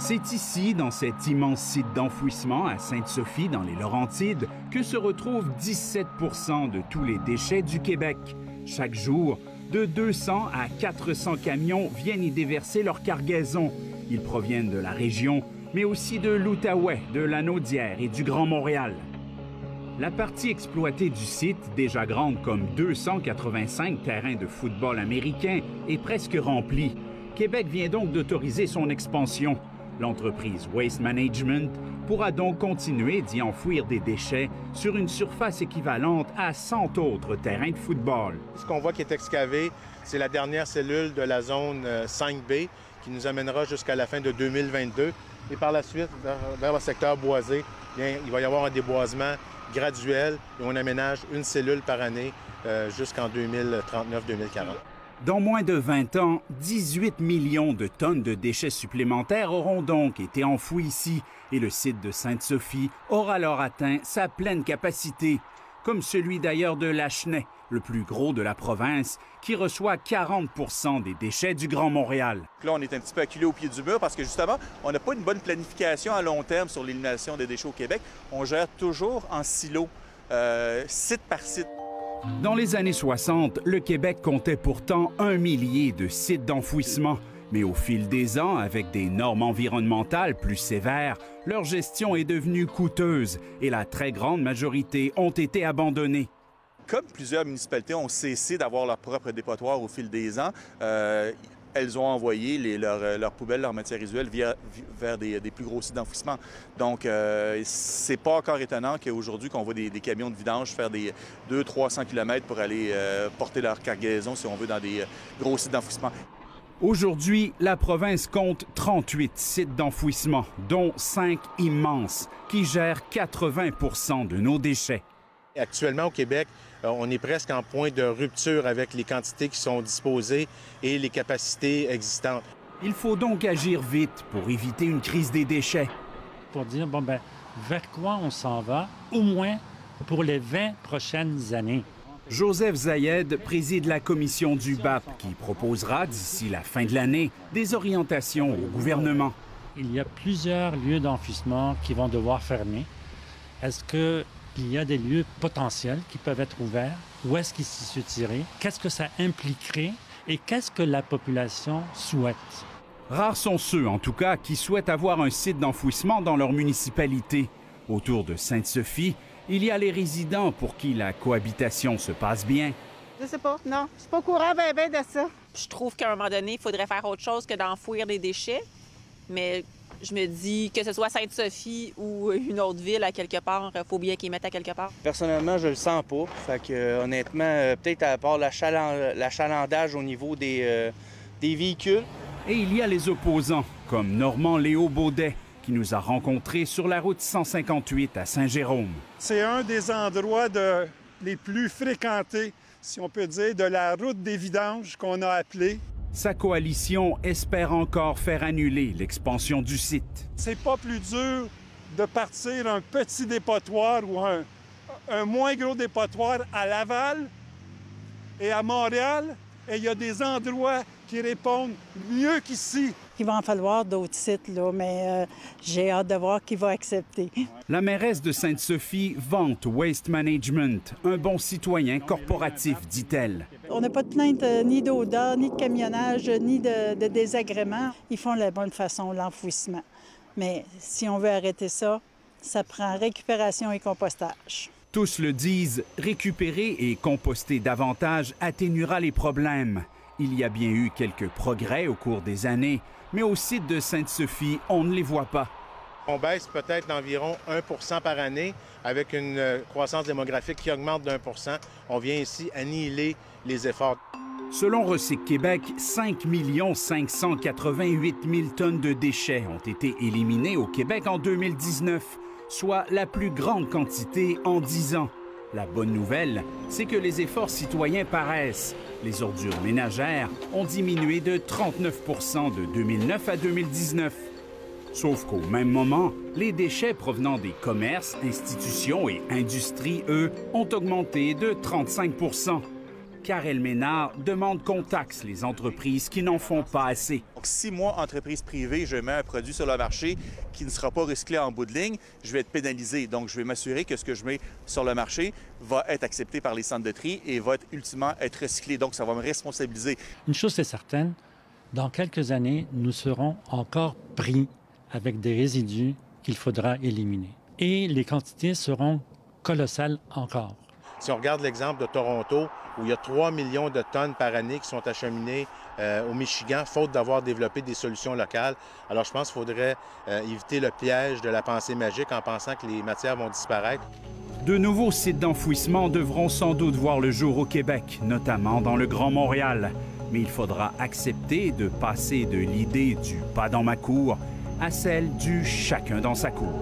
C'est ici, dans cet immense site d'enfouissement à Sainte-Sophie, dans les Laurentides, que se retrouvent 17 % de tous les déchets du Québec. Chaque jour, de 200 à 400 camions viennent y déverser leur cargaison. Ils proviennent de la région, mais aussi de l'Outaouais, de la Naudière et du Grand Montréal. La partie exploitée du site, déjà grande comme 285 terrains de football américain, est presque remplie. Québec vient donc d'autoriser son expansion. L'entreprise Waste Management pourra donc continuer d'y enfouir des déchets sur une surface équivalente à 100 autres terrains de football. Ce qu'on voit qui est excavé, c'est la dernière cellule de la zone 5B qui nous amènera jusqu'à la fin de 2022. Et par la suite, vers le secteur boisé, bien, il va y avoir un déboisement graduel et on aménage une cellule par année jusqu'en 2039-2040. Dans moins de 20 ans, 18 millions de tonnes de déchets supplémentaires auront donc été enfouis ici et le site de Sainte-Sophie aura alors atteint sa pleine capacité, comme celui d'ailleurs de Lachenay, le plus gros de la province, qui reçoit 40 % des déchets du Grand Montréal. Là, on est un petit peu acculé au pied du mur parce que justement, on n'a pas une bonne planification à long terme sur l'élimination des déchets au Québec. On gère toujours en silo, site par site. Dans les années 60, le Québec comptait pourtant 1 millier de sites d'enfouissement. Mais au fil des ans, avec des normes environnementales plus sévères, leur gestion est devenue coûteuse et la très grande majorité ont été abandonnées. Comme plusieurs municipalités ont cessé d'avoir leur propre dépotoir au fil des ans, elles ont envoyé leurs poubelles, leurs matières résiduelles vers des plus gros sites d'enfouissement. Donc, c'est pas encore étonnant qu'aujourd'hui, qu'on voit des camions de vidange faire des 200-300 km pour aller porter leur cargaison, si on veut, dans des gros sites d'enfouissement. Aujourd'hui, la province compte 38 sites d'enfouissement, dont 5 immenses, qui gèrent 80 % de nos déchets. Actuellement, au Québec, on est presque en point de rupture avec les quantités qui sont disposées et les capacités existantes. Il faut donc agir vite pour éviter une crise des déchets. Pour dire, vers quoi on s'en va, au moins pour les 20 prochaines années. Joseph Zayed préside la commission du BAP qui proposera, d'ici la fin de l'année, des orientations au gouvernement. Il y a plusieurs lieux d'enfouissement qui vont devoir fermer. Est-ce qu'il y a des lieux potentiels qui peuvent être ouverts? Où est-ce qu'ils s'y tirés? Qu'est-ce que ça impliquerait? Et qu'est-ce que la population souhaite? Rares sont ceux, en tout cas, qui souhaitent avoir un site d'enfouissement dans leur municipalité. Autour de Sainte-Sophie, il y a les résidents pour qui la cohabitation se passe bien. Je sais pas, non. Je suis pas au courant ben de ça. Je trouve qu'à un moment donné, il faudrait faire autre chose que d'enfouir des déchets. Mais je me dis que ce soit Sainte-Sophie ou une autre ville à quelque part, il faut bien qu'ils mettent à quelque part. Personnellement, je le sens pas. Fait que honnêtement, peut-être à part l'achalandage au niveau des véhicules. Et il y a les opposants, comme Normand Léo Baudet, qui nous a rencontrés sur la route 158 à Saint-Jérôme. C'est un des endroits les plus fréquentés, si on peut dire, de la route des vidanges qu'on a appelée. Sa coalition espère encore faire annuler l'expansion du site. C'est pas plus dur de partir un petit dépotoir ou un moins gros dépotoir à Laval et à Montréal. Et il y a des endroits qui répondent mieux qu'ici. Il va en falloir d'autres sites, là, mais j'ai hâte de voir qui va accepter. La mairesse de Sainte-Sophie vante Waste Management, un bon citoyen corporatif, dit-elle. On n'a pas de plainte ni d'odeur, ni de camionnage, ni de désagréments. Ils font de la bonne façon, l'enfouissement. Mais si on veut arrêter ça, ça prend récupération et compostage. Tous le disent, récupérer et composter davantage atténuera les problèmes. Il y a bien eu quelques progrès au cours des années, mais au site de Sainte-Sophie, on ne les voit pas. On baisse peut-être d'environ 1 % par année avec une croissance démographique qui augmente d'1 %. On vient ici annihiler les efforts. Selon Recyc Québec, 5 588 000 tonnes de déchets ont été éliminées au Québec en 2019, soit la plus grande quantité en 10 ans. La bonne nouvelle, c'est que les efforts citoyens paraissent. Les ordures ménagères ont diminué de 39 % de 2009 à 2019. Sauf qu'au même moment, les déchets provenant des commerces, institutions et industries, eux, ont augmenté de 35 %. Karel Ménard demande qu'on taxe les entreprises qui n'en font pas assez. Donc, si moi, entreprise privée, je mets un produit sur le marché qui ne sera pas recyclé en bout de ligne, je vais être pénalisé. Donc, je vais m'assurer que ce que je mets sur le marché va être accepté par les centres de tri et va ultimement être recyclé. Donc, ça va me responsabiliser. Une chose est certaine, dans quelques années, nous serons encore pris avec des résidus qu'il faudra éliminer. Et les quantités seront colossales encore. Si on regarde l'exemple de Toronto, où il y a 3 millions de tonnes par année qui sont acheminées au Michigan, faute d'avoir développé des solutions locales. Alors, je pense qu'il faudrait éviter le piège de la pensée magique en pensant que les matières vont disparaître. De nouveaux sites d'enfouissement devront sans doute voir le jour au Québec, notamment dans le Grand Montréal. Mais il faudra accepter de passer de l'idée du « pas dans ma cour » à celle du « chacun dans sa cour ».